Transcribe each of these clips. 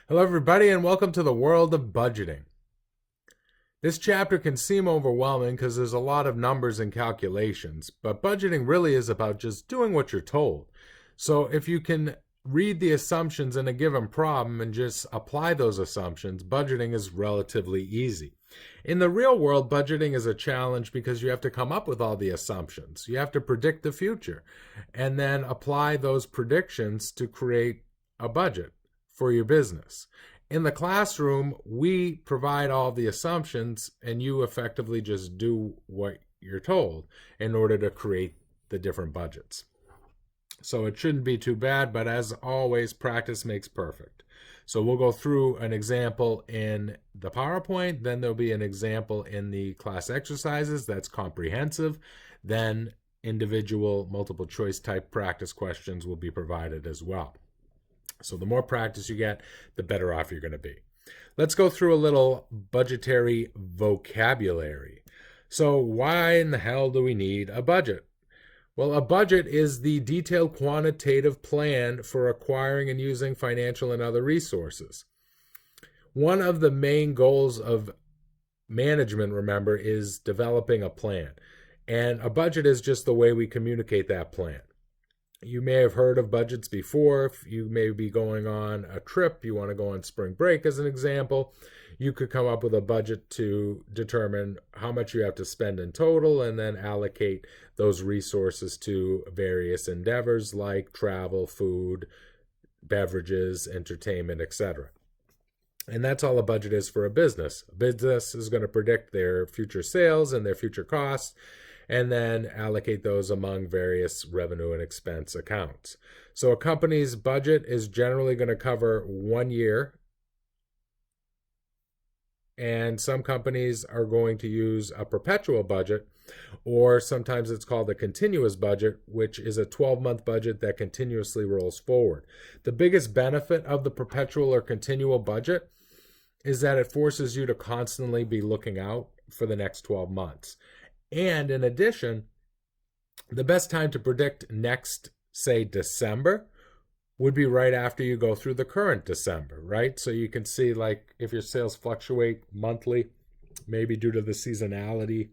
Hello, everybody, and welcome to the world of budgeting. This chapter can seem overwhelming because there's a lot of numbers and calculations, but budgeting really is about just doing what you're told. So if you can read the assumptions in a given problem and just apply those assumptions, budgeting is relatively easy. In the real world, budgeting is a challenge because you have to come up with all the assumptions. You have to predict the future and then apply those predictions to create a budget for your business. In the classroom, we provide all the assumptions and you effectively just do what you're told in order to create the different budgets. So it shouldn't be too bad, but as always, practice makes perfect. So we'll go through an example in the PowerPoint, then there'll be an example in the class exercises that's comprehensive, then individual multiple choice type practice questions will be provided as well. So the more practice you get, the better off you're going to be. Let's go through a little budgetary vocabulary. So why in the hell do we need a budget? Well, a budget is the detailed quantitative plan for acquiring and using financial and other resources. One of the main goals of management, remember, is developing a plan. And a budget is just the way we communicate that plan. You may have heard of budgets before. If you may be going on a trip, you want to go on spring break as an example, you could come up with a budget to determine how much you have to spend in total and then allocate those resources to various endeavors like travel, food, beverages, entertainment, etc. And that's all a budget is for a business. A business is going to predict their future sales and their future costs and then allocate those among various revenue and expense accounts. So a company's budget is generally going to cover 1 year, and some companies are going to use a perpetual budget, or sometimes it's called a continuous budget, which is a 12-month budget that continuously rolls forward. The biggest benefit of the perpetual or continual budget is that it forces you to constantly be looking out for the next 12 months. And in addition, the best time to predict next, say, December would be right after you go through the current December, right? So you can see, like, if your sales fluctuate monthly, maybe due to the seasonality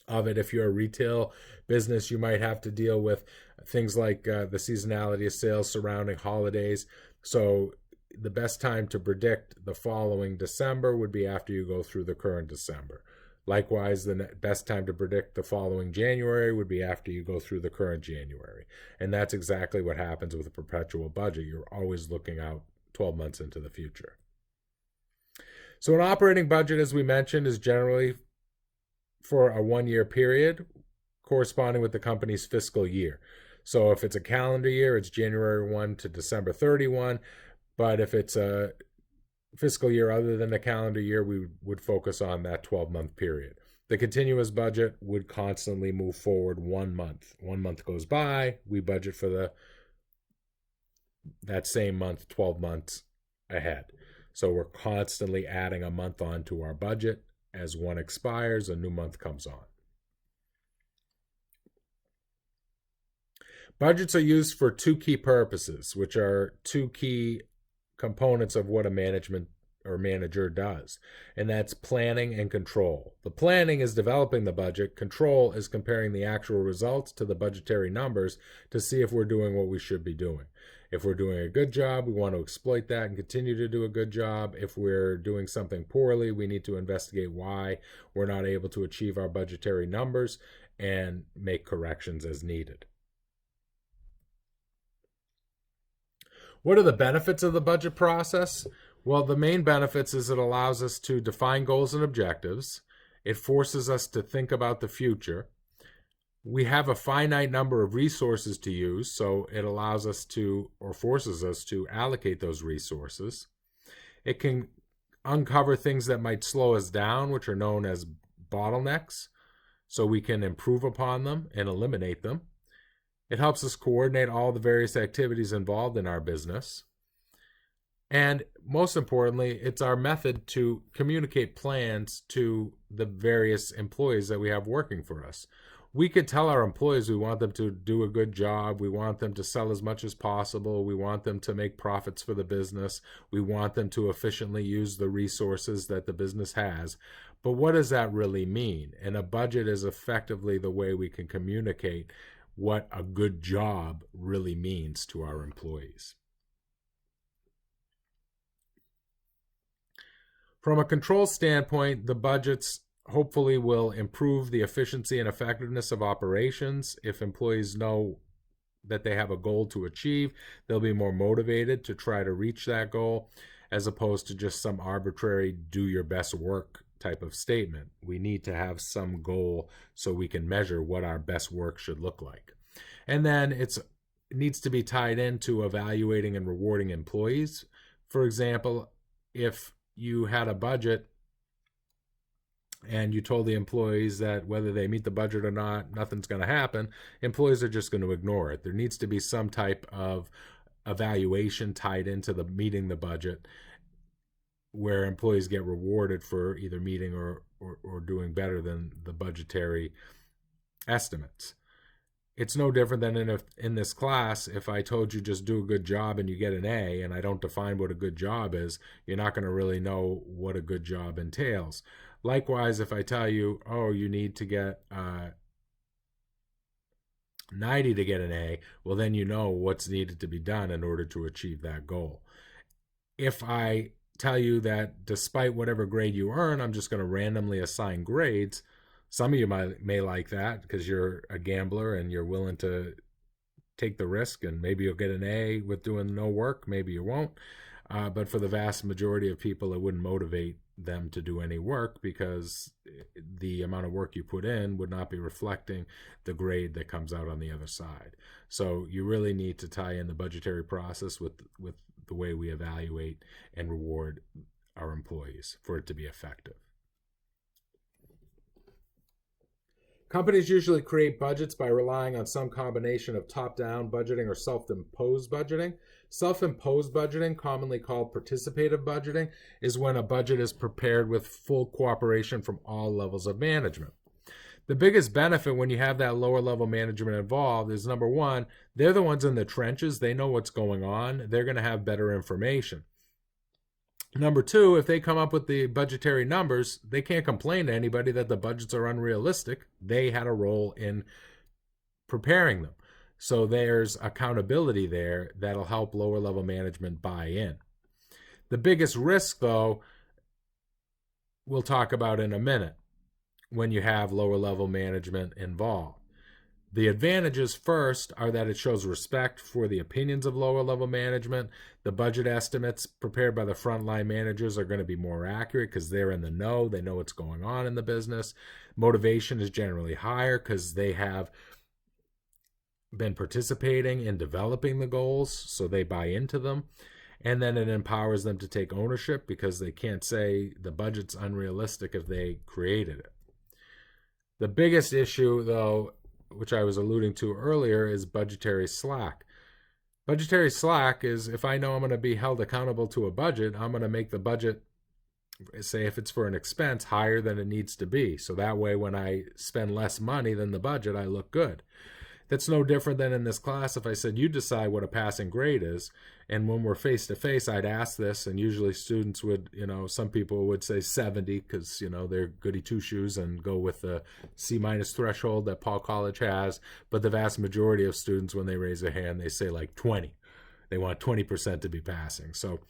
of it. If you're a retail business, you might have to deal with things like the seasonality of sales surrounding holidays. So the best time to predict the following December would be after you go through the current December. Likewise, the best time to predict the following January would be after you go through the current January. And that's exactly what happens with a perpetual budget. You're always looking out 12 months into the future. So an operating budget, as we mentioned, is generally for a 1-year period corresponding with the company's fiscal year. So if it's a calendar year, it's January 1 to December 31. But if it's a fiscal year other than the calendar year, we would focus on that 12-month period. The continuous budget would constantly move forward 1 month. 1 month goes by, we budget for that same month 12 months ahead. So we're constantly adding a month on to our budget. As one expires, a new month comes on. Budgets are used for two key purposes, which are two key components of what a management or manager does, and that's planning and control. The planning is developing the budget. Control is comparing the actual results to the budgetary numbers to see if we're doing what we should be doing. If we're doing a good job, we want to exploit that and continue to do a good job. If we're doing something poorly, we need to investigate why we're not able to achieve our budgetary numbers and make corrections as needed. What are the benefits of the budget process? Well, the main benefits is it allows us to define goals and objectives. It forces us to think about the future. We have a finite number of resources to use, so it allows us to, or forces us to, allocate those resources. It can uncover things that might slow us down, which are known as bottlenecks, so we can improve upon them and eliminate them. It helps us coordinate all the various activities involved in our business. And most importantly, it's our method to communicate plans to the various employees that we have working for us. We could tell our employees we want them to do a good job. We want them to sell as much as possible. We want them to make profits for the business. We want them to efficiently use the resources that the business has. But what does that really mean? And a budget is effectively the way we can communicate what a good job really means to our employees. From a control standpoint, the budgets hopefully will improve the efficiency and effectiveness of operations. If employees know that they have a goal to achieve, they'll be more motivated to try to reach that goal, as opposed to just some arbitrary do your best work type of statement. We need to have some goal so we can measure what our best work should look like. And then it needs to be tied into evaluating and rewarding employees. For example, if you had a budget and you told the employees that whether they meet the budget or not, nothing's going to happen, employees are just going to ignore it. There needs to be some type of evaluation tied into the meeting the budget, where employees get rewarded for either meeting or doing better than the budgetary estimates. It's no different than in this class. If I told you just do a good job and you get an A, and I don't define what a good job is, you're not going to really know what a good job entails. Likewise, if I tell you, oh, you need to get 90 to get an A, well, then you know what's needed to be done in order to achieve that goal. If I tell you that despite whatever grade you earn, I'm just going to randomly assign grades, some of you may like that because you're a gambler and you're willing to take the risk, and maybe you'll get an A with doing no work, maybe you won't. But for the vast majority of people, it wouldn't motivate them to do any work, because the amount of work you put in would not be reflecting the grade that comes out on the other side. So you really need to tie in the budgetary process with the way we evaluate and reward our employees for it to be effective. Companies usually create budgets by relying on some combination of top-down budgeting or self-imposed budgeting. Self-imposed budgeting, commonly called participative budgeting, is when a budget is prepared with full cooperation from all levels of management. The biggest benefit when you have that lower level management involved is, number one, they're the ones in the trenches. They know what's going on. They're going to have better information. Number two, if they come up with the budgetary numbers, they can't complain to anybody that the budgets are unrealistic. They had a role in preparing them. So there's accountability there that'll help lower level management buy in. The biggest risk, though, we'll talk about in a minute when you have lower level management involved. The advantages first are that it shows respect for the opinions of lower level management. The budget estimates prepared by the frontline managers are going to be more accurate because they're in the know. They know what's going on in the business. Motivation is generally higher because they have been participating in developing the goals, so they buy into them. And then it empowers them to take ownership because they can't say the budget's unrealistic if they created it. The biggest issue, though, which I was alluding to earlier, is budgetary slack. Budgetary slack is if I know I'm going to be held accountable to a budget, I'm going to make the budget, say if it's for an expense, higher than it needs to be. So that way when I spend less money than the budget, I look good. That's no different than in this class if I said, you decide what a passing grade is. And when we're face to face, I'd ask this, and usually students would, some people would say 70 because, they're goody two-shoes and go with the C- threshold that Paul College has. But the vast majority of students, when they raise their hand, they say like 20. They want 20% to be passing. So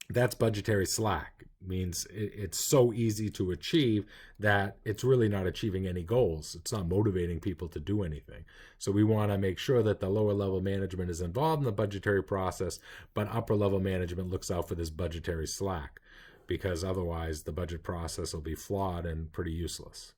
that's budgetary slack. It means it's so easy to achieve that it's really not achieving any goals. It's not motivating people to do anything. So we want to make sure that the lower level management is involved in the budgetary process, but upper level management looks out for this budgetary slack, because otherwise the budget process will be flawed and pretty useless.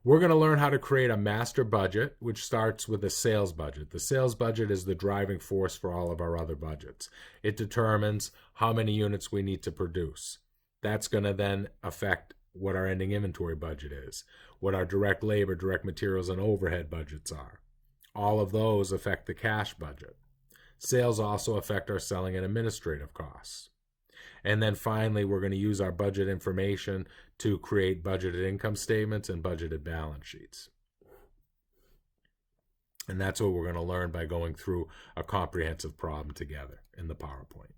We're going to learn how to create a master budget, which starts with a sales budget. The sales budget is the driving force for all of our other budgets. It determines how many units we need to produce. That's going to then affect what our ending inventory budget is, what our direct labor, direct materials, and overhead budgets are. All of those affect the cash budget. Sales also affect our selling and administrative costs. And then finally, we're going to use our budget information to create budgeted income statements and budgeted balance sheets. And that's what we're going to learn by going through a comprehensive problem together in the PowerPoint.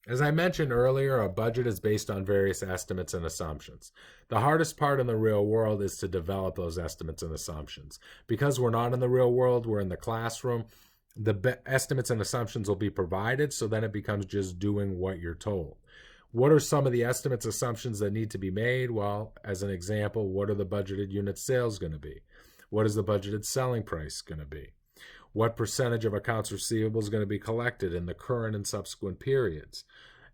As I mentioned earlier, a budget is based on various estimates and assumptions. The hardest part in the real world is to develop those estimates and assumptions. Because we're not in the real world, we're in the classroom, the estimates and assumptions will be provided, so then it becomes just doing what you're told. What are some of the estimates, assumptions that need to be made? Well, as an example, what are the budgeted unit sales going to be? What is the budgeted selling price going to be? What percentage of accounts receivable is going to be collected in the current and subsequent periods,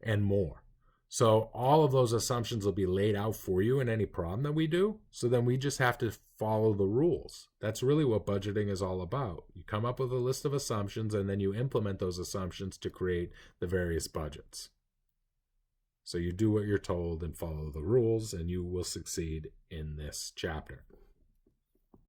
and more. So all of those assumptions will be laid out for you in any problem that we do. So then we just have to follow the rules. That's really what budgeting is all about. You come up with a list of assumptions, and then you implement those assumptions to create the various budgets. So you do what you're told and follow the rules, and you will succeed in this chapter.